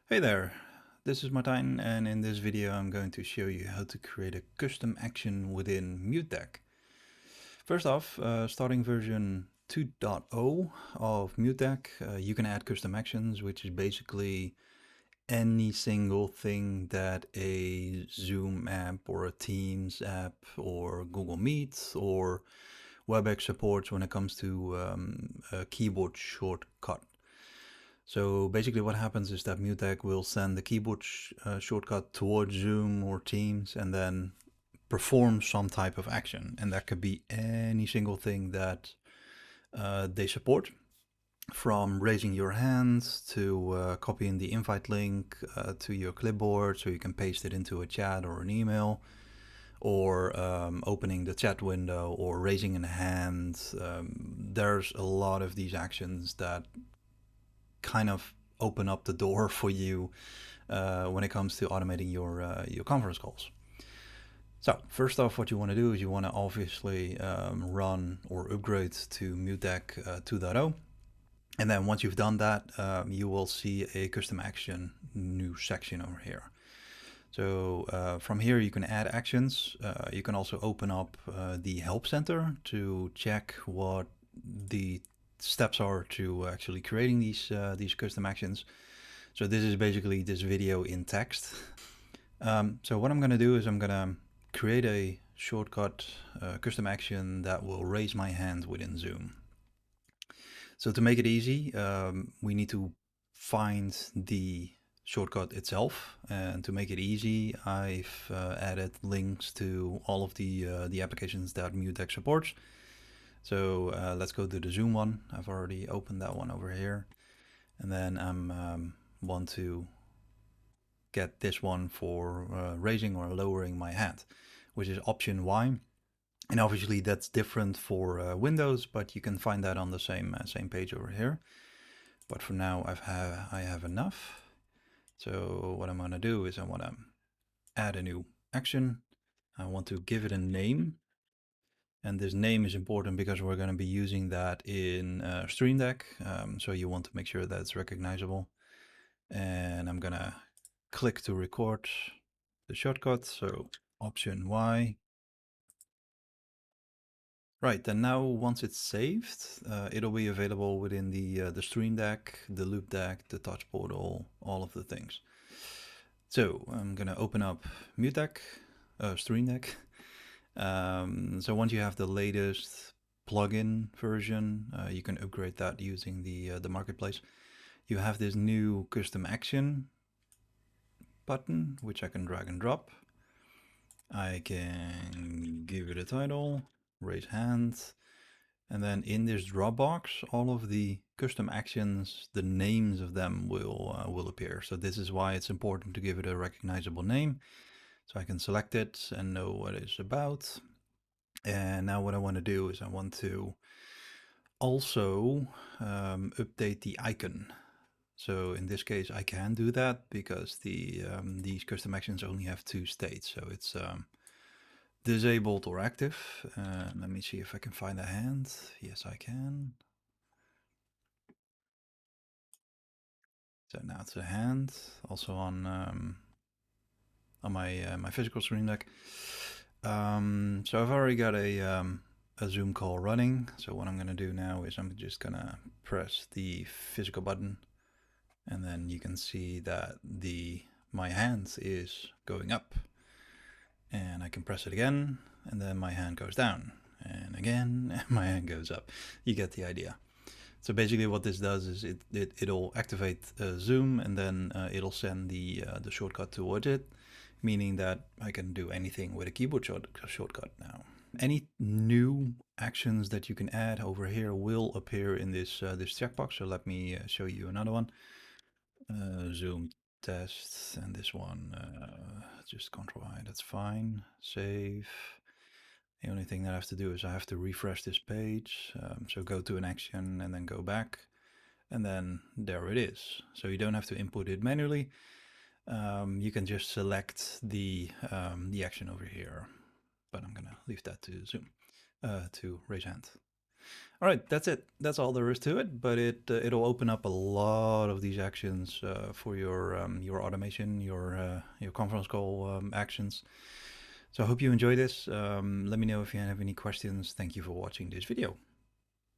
Hey there, this is Martijn, and in this video I'm going to show you how to create a custom action within MuteDeck. First off, starting version 2.0 of MuteDeck, you can add custom actions, which is basically any single thing that a Zoom app or a Teams app or Google Meet or Webex supports when it comes to a keyboard shortcut. So basically what happens is that MuteDeck will send the keyboard shortcut towards Zoom or Teams and then perform some type of action. And that could be any single thing that they support, from raising your hand to copying the invite link to your clipboard so you can paste it into a chat or an email, or opening the chat window or raising a hand. There's a lot of these actions that kind of open up the door for you when it comes to automating your conference calls. So first off, what you want to do is you want to obviously run or upgrade to MuteDeck 2.0. And then once you've done that, you will see a custom action new section over here. So from here you can add actions. You can also open up the help center to check what the steps are to actually creating these custom actions. So this is basically this video in text. So what I'm going to do is I'm going to create a shortcut custom action that will raise my hand within Zoom. So to make it easy, we need to find the shortcut itself, and to make it easy, I've added links to all of the applications that MuteDeck supports. So let's go to the Zoom one. I've already opened that one over here. And then I want to get this one for raising or lowering my hand, which is option Y. And obviously that's different for Windows, but you can find that on the same page over here. But for now I have enough. So what I'm going to do is I want to add a new action. I want to give it a name. And this name is important because we're going to be using that in Stream Deck. So you want to make sure that it's recognizable. And I'm going to click to record the shortcut. So option Y. Right, then now once it's saved, it'll be available within the Stream Deck, the Loop Deck, the Touch Portal, all of the things. So I'm going to open up MuteDeck, Stream Deck. So once you have the latest plugin version, you can upgrade that using the marketplace. You have this new custom action button, which I can drag and drop. I can give it a title, raise hand, and then in this drop box, all of the custom actions, the names of them will appear. So this is why it's important to give it a recognizable name. So I can select it and know what it's about. And now what I want to do is I want to also update the icon. So in this case, I can do that because these custom actions only have two states. So it's disabled or active. Let me see if I can find a hand. Yes, I can. So now it's a hand, also on my physical Stream Deck. So I've already got a Zoom call running. So what I'm going to do now is I'm just going to press the physical button, and then you can see that my hand is going up. And I can press it again, and then my hand goes down. And again, and my hand goes up. You get the idea. So basically what this does is it'll activate Zoom, and then it'll send the shortcut towards it, meaning that I can do anything with a keyboard shortcut now. Any new actions that you can add over here will appear in this checkbox. So let me show you another one. Zoom test, and this one, just Control I, that's fine. Save. The only thing that I have to do is I have to refresh this page. So go to an action and then go back, and then there it is. So you don't have to input it manually. You can just select the action over here, but I'm gonna leave that to Zoom, to raise hand. All right, that's it. That's all there is to it. But it'll open up a lot of these actions for your automation, your conference call actions. So I hope you enjoy this. Let me know if you have any questions. Thank you for watching this video.